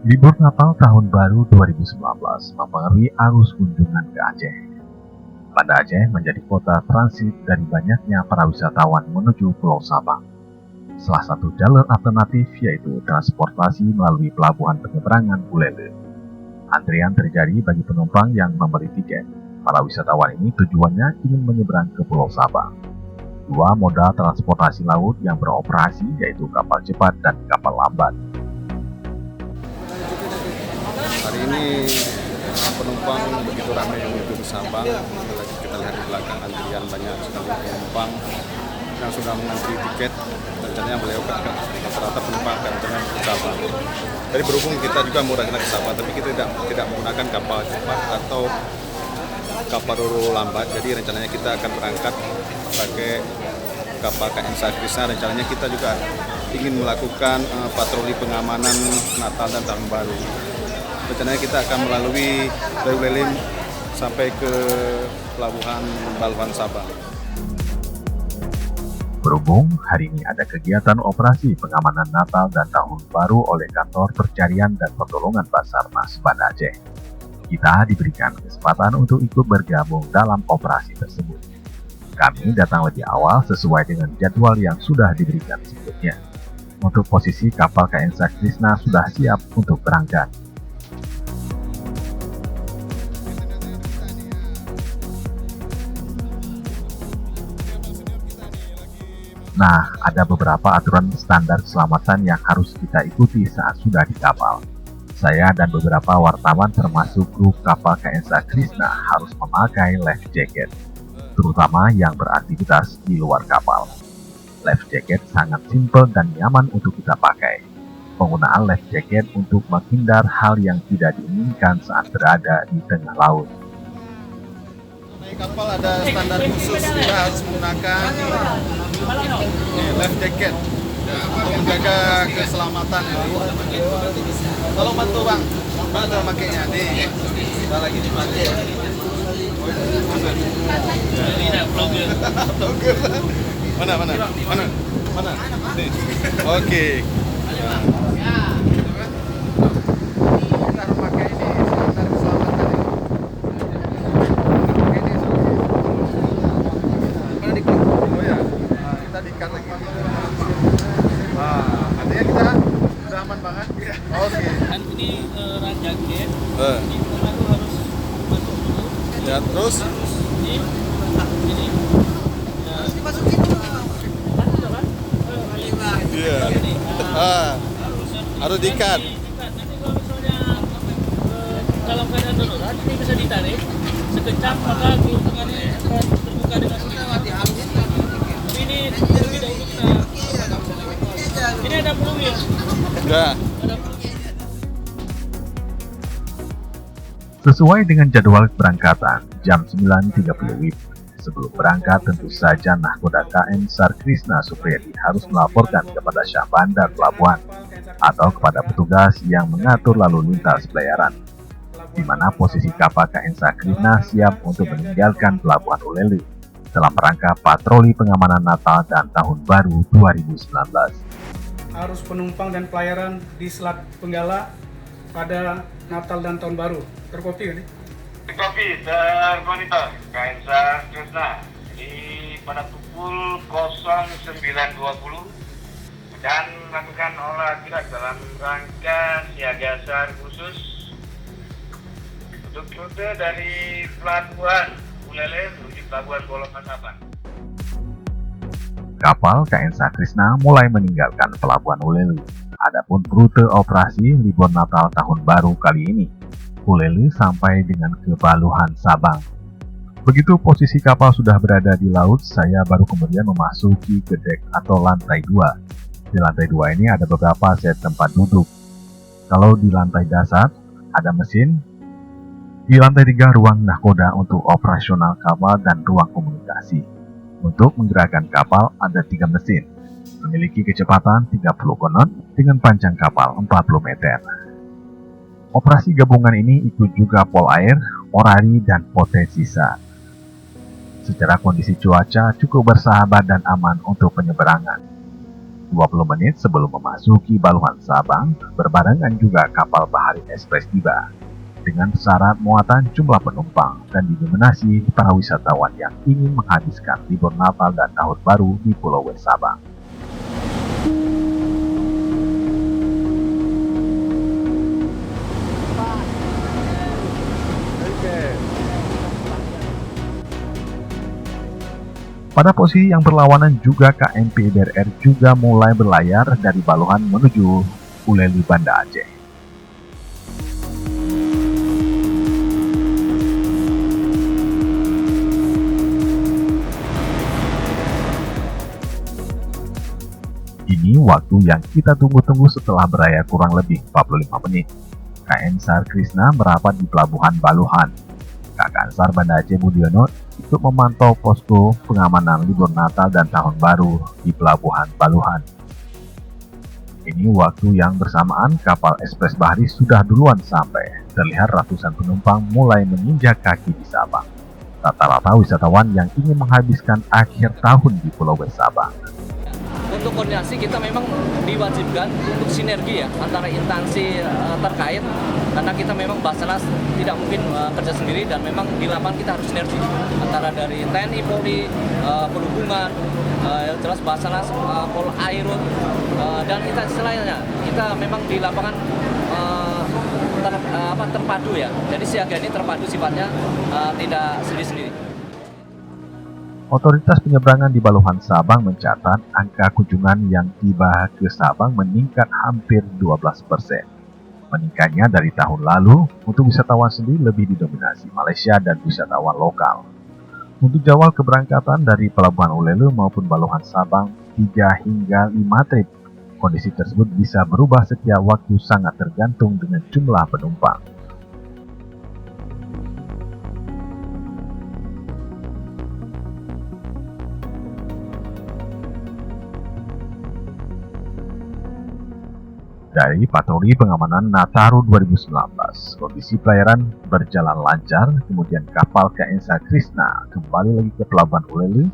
Libur Natal Tahun Baru 2019 mempengaruhi arus kunjungan ke Aceh. Banda Aceh menjadi kota transit dari banyaknya para wisatawan menuju Pulau Sabang. Salah satu jalur alternatif yaitu transportasi melalui pelabuhan penyeberangan Buleleng. Antrian terjadi bagi penumpang yang membeli tiket. Para wisatawan ini tujuannya ingin menyeberang ke Pulau Sabang. Dua moda transportasi laut yang beroperasi yaitu kapal cepat dan kapal lambat. Hari ini penumpang begitu ramai yang menuju ke Sabang. Kita lihat di belakang antrian banyak sekali penumpang yang sudah mengantri tiket. Rencananya beliau rata-rata penumpang akan berangkat ke Sabang. Jadi berhubung kita juga mau berangkat ke Sabang, tapi kita tidak menggunakan kapal cepat atau kapal roro lambat. Jadi rencananya kita akan berangkat pakai kapal KN Sakrisna. Rencananya kita juga ingin melakukan patroli pengamanan Natal dan Tahun Baru. Rencananya kita akan melalui dari Buleleng sampai ke pelabuhan Baluan Sabang. Berhubung hari ini ada kegiatan operasi pengamanan Natal dan Tahun Baru oleh Kantor Pencarian dan Pertolongan Basarnas Banda Aceh, kita diberikan kesempatan untuk ikut bergabung dalam operasi tersebut. Kami datang lebih awal sesuai dengan jadwal yang sudah diberikan sebelumnya. Untuk posisi kapal KN Sakrisna sudah siap untuk berangkat. Nah, ada beberapa aturan standar keselamatan yang harus kita ikuti saat sudah di kapal. Saya dan beberapa wartawan termasuk kru kapal KN Sakrisna harus memakai life jacket, terutama yang beraktivitas di luar kapal. Life jacket sangat simpel dan nyaman untuk kita pakai. Penggunaan life jacket untuk menghindar hal yang tidak diinginkan saat berada di tengah laut. Di kapal ada standar khusus, kita harus menggunakan life jacket untuk menjaga keselamatan. Tolong bantu bang, mana cara makainya? Nih, kita lagi dipakai. Mana? Nih. Oke. Artinya kita sudah aman banget. Oke. Kan ini rak jaket, ini pengaruh harus masuk dulu. Ya terus Ini harus dimasukin dulu. iya. Harus diikat. Nanti kalau misalnya dalam keadaan darurat ini bisa ditarik sekejap maka keuntungannya akan terbuka dengan sendirinya. Tapi ini terlebih dahulu kita ini ada peluit. Enggak. Sesuai dengan jadwal keberangkatan, jam 9.30 WIB. Sebelum berangkat, tentu saja nahkoda KN Sakrisna Supriyadi harus melaporkan kepada Syah Bandar Pelabuhan atau kepada petugas yang mengatur lalu lintas pelayaran, di mana posisi kapal KN Sakrisna siap untuk meninggalkan Pelabuhan Buleleng dalam rangka patroli pengamanan Natal dan Tahun Baru 2019. Arus penumpang dan pelayaran di Selat Penggala pada Natal dan Tahun Baru. Terkopi kan? Kopi termonitor KN Sakrisna ini pada pukul 09.20 dan melakukan olah gerak dalam rangka siaga SAR khusus untuk rute dari Pelabuhan Buleleng menuju Pelabuhan Baluan Sabang. Kapal KN Sakrisna mulai meninggalkan Pelabuhan Buleleng. Adapun rute operasi libur Natal Tahun Baru kali ini, Buleleng sampai dengan ke Baluan Sabang. Begitu posisi kapal sudah berada di laut, saya baru kemudian memasuki ke dek atau lantai 2. Di lantai 2 ini ada beberapa set tempat duduk. Kalau di lantai dasar ada mesin, di lantai 3 ruang nahkoda untuk operasional kapal dan ruang komunikasi. Untuk menggerakkan kapal ada 3 mesin, memiliki kecepatan 30 knot dengan panjang kapal 40 meter. Operasi gabungan ini ikut juga pol air, orari, dan potensi SAR. Secara kondisi cuaca cukup bersahabat dan aman untuk penyeberangan. 20 menit sebelum memasuki Baluhan Sabang, berbarengan juga kapal Bahari Express tiba dengan syarat muatan jumlah penumpang dan didominasi para wisatawan yang ingin menghabiskan libur Natal dan Tahun Baru di Pulau West Sabang. Pada posisi yang berlawanan juga KMP BRR juga mulai berlayar dari Baluhan menuju Uleli, Banda Aceh. Ini waktu yang kita tunggu-tunggu setelah berlayar kurang lebih 45 menit. KM SAR Krishna merapat di Pelabuhan Baluhan. Kakak SAR Banda Aceh Budiono untuk memantau posko pengamanan libur Natal dan Tahun Baru di Pelabuhan Baluhan. Ini waktu yang bersamaan kapal Express Bahari sudah duluan sampai. Terlihat ratusan penumpang mulai menginjak kaki di Sabang. Rata-rata wisatawan yang ingin menghabiskan akhir tahun di Pulau West Sabang. Untuk koordinasi kita memang diwajibkan untuk sinergi ya antara instansi terkait, karena kita memang Basarnas tidak mungkin kerja sendiri dan memang di lapangan kita harus sinergi antara dari TNI, Polri, perhubungan, jelas Basarnas, Polairut, dan instansi lainnya. Kita memang di lapangan terpadu ya. Jadi siaga ini terpadu sifatnya, tidak sendiri-sendiri. Otoritas penyeberangan di Baluhan Sabang mencatat angka kunjungan yang tiba ke Sabang meningkat hampir 12%. Meningkatnya dari tahun lalu, untuk wisatawan sendiri lebih didominasi Malaysia dan wisatawan lokal. Untuk jadwal keberangkatan dari Pelabuhan Ulele maupun Baluhan Sabang 3 hingga 5 trip, kondisi tersebut bisa berubah setiap waktu sangat tergantung dengan jumlah penumpang. Dari patroli pengamanan Nataru 2019, kondisi pelayaran berjalan lancar, kemudian kapal KM SAR Krishna kembali lagi ke Pelabuhan Ulele